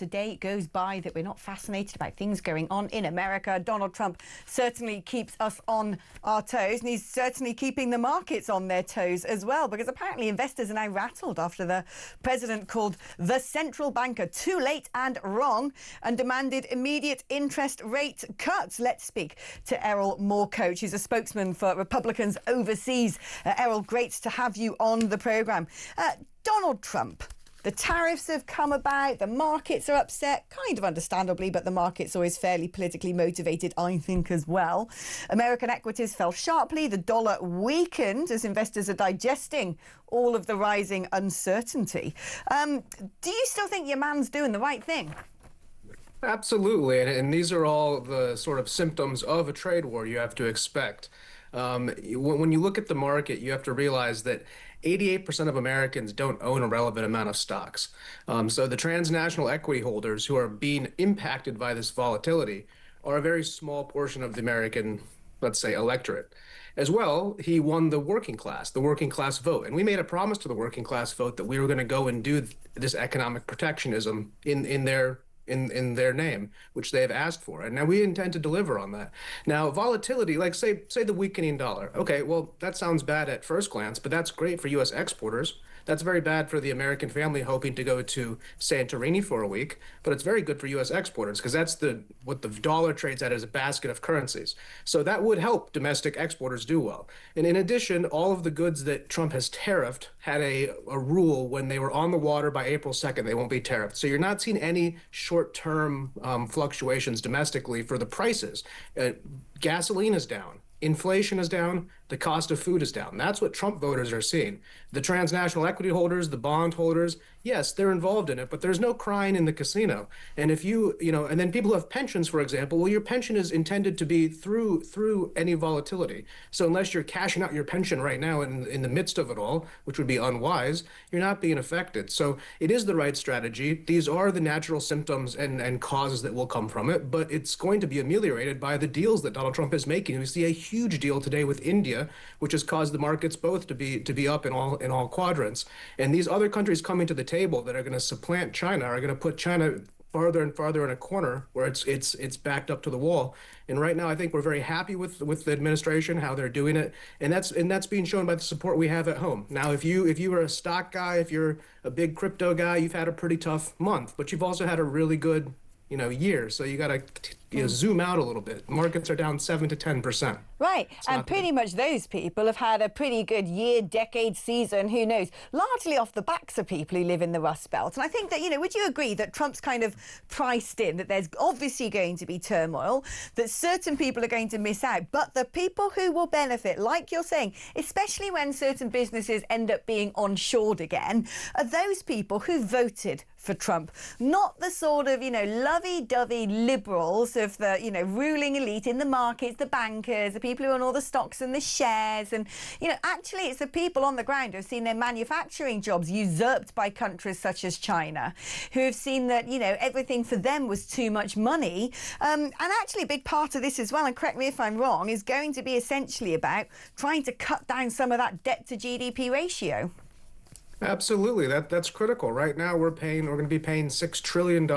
a day goes by that we're not fascinated about things going on in America. Donald Trump certainly keeps us on our toes, and he's certainly keeping the markets on their toes as well, because apparently investors are now rattled after the president called the central banker too late and wrong and demanded immediate interest rate cuts. Let's speak to Errol Moorcoach, who's a spokesman for Republicans overseas. Errol, great to have you on the programme. Donald Trump. The tariffs have come about, the markets are upset, kind of understandably, but the market's always fairly politically motivated, I think, as well. American equities fell sharply, the dollar weakened as investors are digesting all of the rising uncertainty. Do you still think your man's doing the right thing? Absolutely, and these are all the sort of symptoms of a trade war you have to expect. When you look at the market, you have to realize that 88% of Americans don't own a relevant amount of stocks. So the transnational equity holders who are being impacted by this volatility are a very small portion of the American, let's say, electorate. As well, he won the working class vote. And we made a promise to the working class vote that we were going to go and do this economic protectionism in their name, which they have asked for. And now we intend to deliver on that. Now, volatility, like say the weakening dollar. Okay, well, that sounds bad at first glance, but that's great for U.S. exporters. That's very bad for the American family hoping to go to Santorini for a week, but it's very good for U.S. exporters because that's what the dollar trades at as a basket of currencies. So that would help domestic exporters do well. And in addition, all of the goods that Trump has tariffed had a rule when they were on the water by April 2nd, they won't be tariffed. So you're not seeing any short-term fluctuations domestically for the prices. Gasoline is down. Inflation is down, the cost of food is down. That's what Trump voters are seeing. The transnational equity holders, the bond holders, yes, they're involved in it, but there's no crying in the casino. And if and then people who have pensions, for example, well, your pension is intended to be through any volatility. So unless you're cashing out your pension right now in the midst of it all, which would be unwise, you're not being affected. So it is the right strategy. These are the natural symptoms and causes that will come from it, but it's going to be ameliorated by the deals that Donald Trump is making. We see a huge deal today with India, which has caused the markets both to be up in all quadrants. And these other countries coming to the table that are going to supplant China are going to put China farther and farther in a corner where it's backed up to the wall. And right now, I think we're very happy with the administration, how they're doing it, and that's being shown by the support we have at home. Now, if you are a stock guy, if you're a big crypto guy, you've had a pretty tough month, but you've also had a really good year. So you got to zoom out a little bit. Markets are down 7 to 10%. Right, and pretty much those people have had a pretty good year, decade, season, who knows, largely off the backs of people who live in the Rust Belt. And I think that, would you agree that Trump's kind of priced in that there's obviously going to be turmoil, that certain people are going to miss out, but the people who will benefit, like you're saying, especially when certain businesses end up being onshored again, are those people who voted for Trump, not the sort of, lovey-dovey liberals of the, ruling elite in the markets, the bankers, the people who own all the stocks and the shares. And, actually it's the people on the ground who have seen their manufacturing jobs usurped by countries such as China, who have seen that, everything for them was too much money. And actually a big part of this as well, and correct me if I'm wrong, is going to be essentially about trying to cut down some of that debt to GDP ratio. Absolutely, that's critical. Right now, we're going to be paying $6 trillion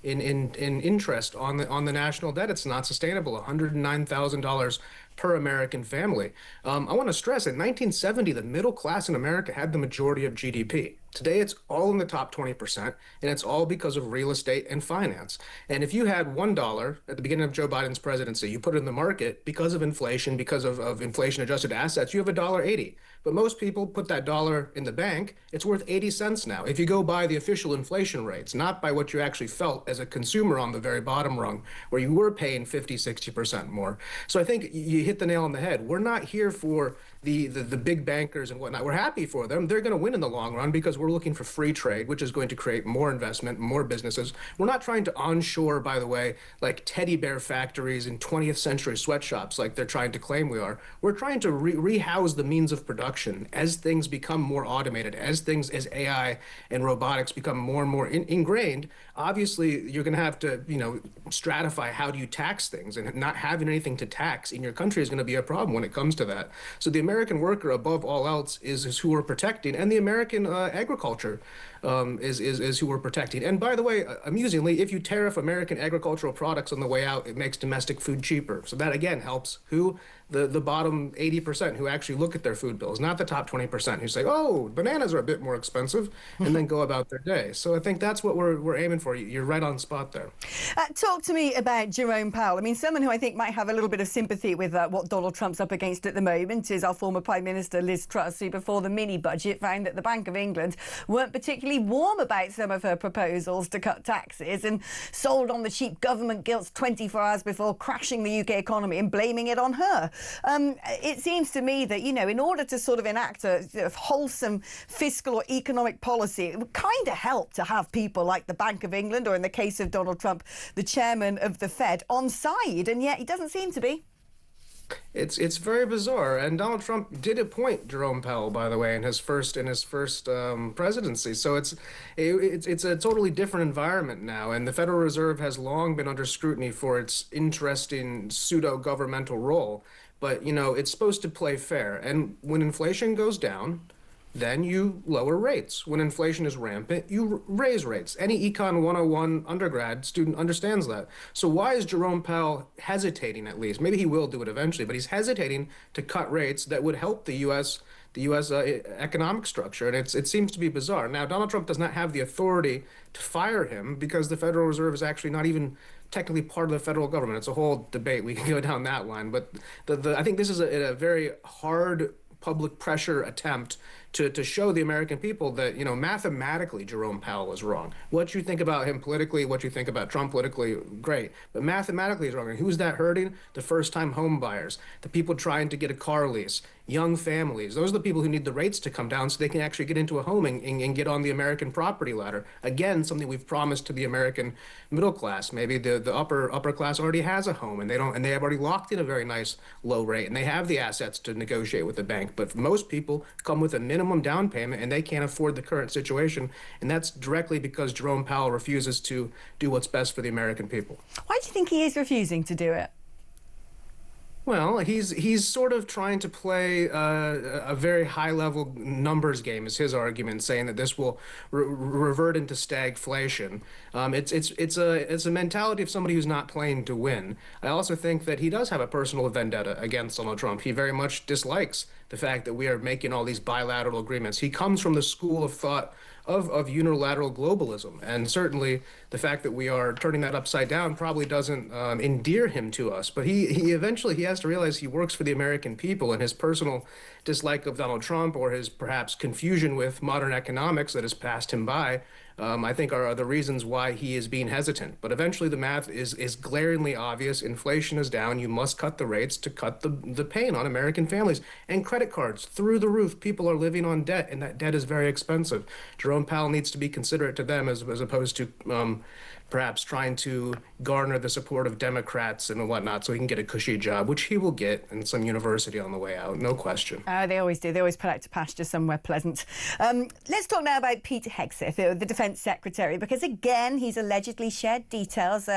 in interest on the national debt. It's not sustainable. $109,000 per American family. I want to stress, in 1970, the middle class in America had the majority of GDP. Today, it's all in the top 20%, and it's all because of real estate and finance. And if you had $1 at the beginning of Joe Biden's presidency, you put it in the market because of inflation, because of inflation-adjusted assets, you have $1.80. But most people put that dollar in the bank, it's worth 80 cents now. If you go by the official inflation rates, not by what you actually felt as a consumer on the very bottom rung, where you were paying 50, 60% more. So I think you hit the nail on the head. We're not here for the big bankers and whatnot. We're happy for them. They're going to win in the long run because we're looking for free trade, which is going to create more investment, more businesses. We're not trying to onshore, by the way, like teddy bear factories in 20th century sweatshops like they're trying to claim we are. We're trying to rehouse the means of production as things become more automated, as AI and robotics become more and more ingrained. obviously you're going to have to, stratify how do you tax things, and not having anything to tax in your country is going to be a problem when it comes to that. So the American worker, above all else, is who we're protecting, and the American agriculture is who we're protecting. And by the way, amusingly, if you tariff American agricultural products on the way out, it makes domestic food cheaper. So that again helps who? The bottom 80% who actually look at their food bills, not the top 20% who say, oh, bananas are a bit more expensive, and then go about their day. So I think that's what we're aiming for. You're right on spot there. Talk to me about Jerome Powell. I mean, someone who I think might have a little bit of sympathy with what Donald Trump's up against at the moment is our former Prime Minister Liz Truss, who before the mini-budget found that the Bank of England weren't particularly warm about some of her proposals to cut taxes, and sold on the cheap government gilts 24 hours before crashing the UK economy and blaming it on her. It seems to me that, in order to sort of enact a wholesome fiscal or economic policy, it would kind of help to have people like the Bank of England, or in the case of Donald Trump, the chairman of the Fed, on side, and yet he doesn't seem to be. It's very bizarre, and Donald Trump did appoint Jerome Powell, by the way, in his first presidency. So it's a totally different environment now, and the Federal Reserve has long been under scrutiny for its interesting pseudo-governmental role. But it's supposed to play fair, and when inflation goes down, then you lower rates. When inflation is rampant, you raise rates. Any Econ 101 undergrad student understands that. So why is Jerome Powell hesitating, at least? Maybe he will do it eventually, but he's hesitating to cut rates that would help the U.S. Economic structure, and it seems to be bizarre. Now, Donald Trump does not have the authority to fire him because the Federal Reserve is actually not even technically part of the federal government. It's a whole debate. We can go down that line, but I think this is a very hard public pressure attempt to show the American people that, mathematically Jerome Powell is wrong. What you think about him politically, what you think about Trump politically, great. But mathematically he's wrong. And who's that hurting? The first-time home buyers, the people trying to get a car lease, young families. Those are the people who need the rates to come down so they can actually get into a home and get on the American property ladder. Again, something we've promised to the American middle class. Maybe the upper class already has a home, and they have already locked in a very nice low rate, and they have the assets to negotiate with the bank. But most people come with a minimum down payment, and they can't afford the current situation. And that's directly because Jerome Powell refuses to do what's best for the American people. Why do you think he is refusing to do it? Well, he's sort of trying to play a very high-level numbers game, is his argument, saying that this will revert into stagflation. It's a mentality of somebody who's not playing to win. I also think that he does have a personal vendetta against Donald Trump. He very much dislikes the fact that we are making all these bilateral agreements. He comes from the school of thought of unilateral globalism, and certainly the fact that we are turning that upside down probably doesn't endear him to us. But he eventually has to realize he works for the American people, and his personal dislike of Donald Trump, or his perhaps confusion with modern economics that has passed him by, I think are the reasons why he is being hesitant. But eventually the math is glaringly obvious. Inflation is down. You must cut the rates to cut the pain on American families. And credit cards through the roof. People are living on debt, and that debt is very expensive. Jerome Powell needs to be considerate to them as opposed to perhaps trying to garner the support of Democrats and whatnot so he can get a cushy job, which he will get in some university on the way out, no question. They always do. They always put out to pasture somewhere pleasant. Let's talk now about Pete Hegseth, the Defence Secretary, because again, he's allegedly shared details,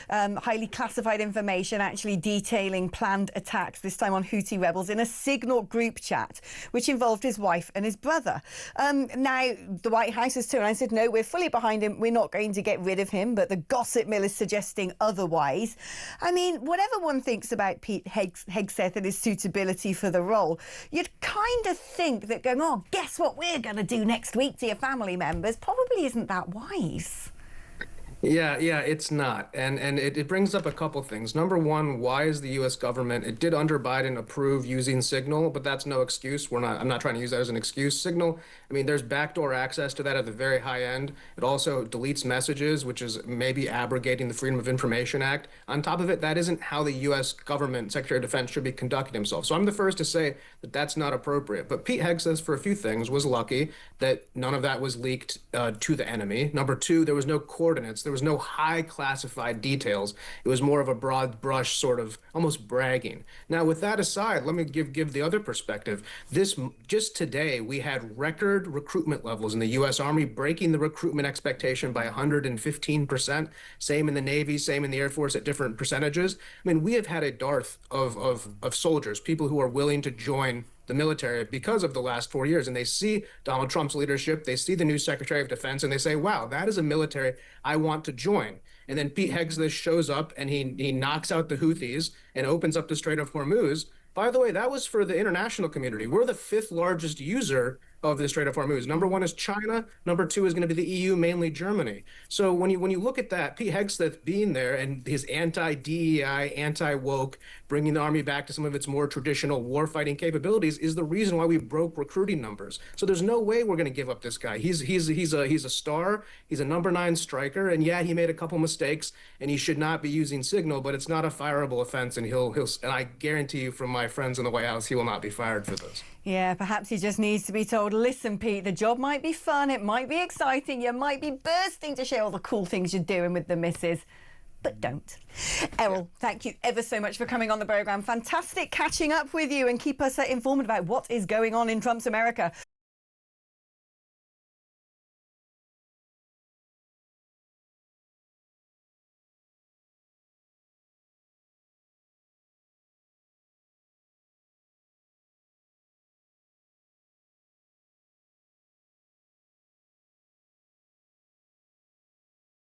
highly classified information, actually detailing planned attacks, this time on Houthi rebels, in a Signal group chat, which involved his wife and his brother. Now, the White House has turned around and said, no, we're fully behind him. We're not going to get rid of him. But the gossip mill is suggesting otherwise. I mean, whatever one thinks about Pete Hegseth and his suitability for the role, you'd kind of think that going, oh, guess what we're going to do next week to your family members, probably isn't that wise. Yeah, it's not. And it brings up a couple things. Number one, why is the U.S. government, it did under Biden approve using Signal, but that's no excuse. I'm not trying to use that as an excuse. Signal, I mean, there's backdoor access to that at the very high end. It also deletes messages, which is maybe abrogating the Freedom of Information Act. On top of it, that isn't how the U.S. government, Secretary of Defense, should be conducting himself. So I'm the first to say that that's not appropriate. But Pete Hegseth, for a few things, was lucky that none of that was leaked to the enemy. Number two, there was no coordinates. There There was no high classified details. It was more of a broad brush sort of almost bragging. Now, with that aside, let me give the other perspective. Just today, we had record recruitment levels in the U.S. Army, breaking the recruitment expectation by 115%. Same in the Navy, same in the Air Force at different percentages. I mean, we have had a dearth of soldiers, people who are willing to join the military because of the last 4 years. And they see Donald Trump's leadership, they see the new Secretary of Defense, and they say, wow, that is a military I want to join. And then Pete Hegseth shows up and he knocks out the Houthis and opens up the Strait of Hormuz. By the way, that was for the international community. We're the fifth largest user of the Strait of Hormuz. Number one is China. Number two is going to be the EU, mainly Germany. So when you look at that, Pete Hegseth being there and his anti-DEI, anti-woke, bringing the Army back to some of its more traditional warfighting capabilities is the reason why we broke recruiting numbers. So there's no way we're going to give up this guy. He's a star. He's a number 9 striker. And yeah, he made a couple mistakes and he should not be using signal, but it's not a fireable offense. And and I guarantee you from my friends in the White House, he will not be fired for this. Yeah, perhaps he just needs to be told, listen, Pete, the job might be fun, it might be exciting, you might be bursting to share all the cool things you're doing with the missus, but don't. Errol, thank you ever so much for coming on the programme. Fantastic catching up with you and keep us informed about what is going on in Trump's America.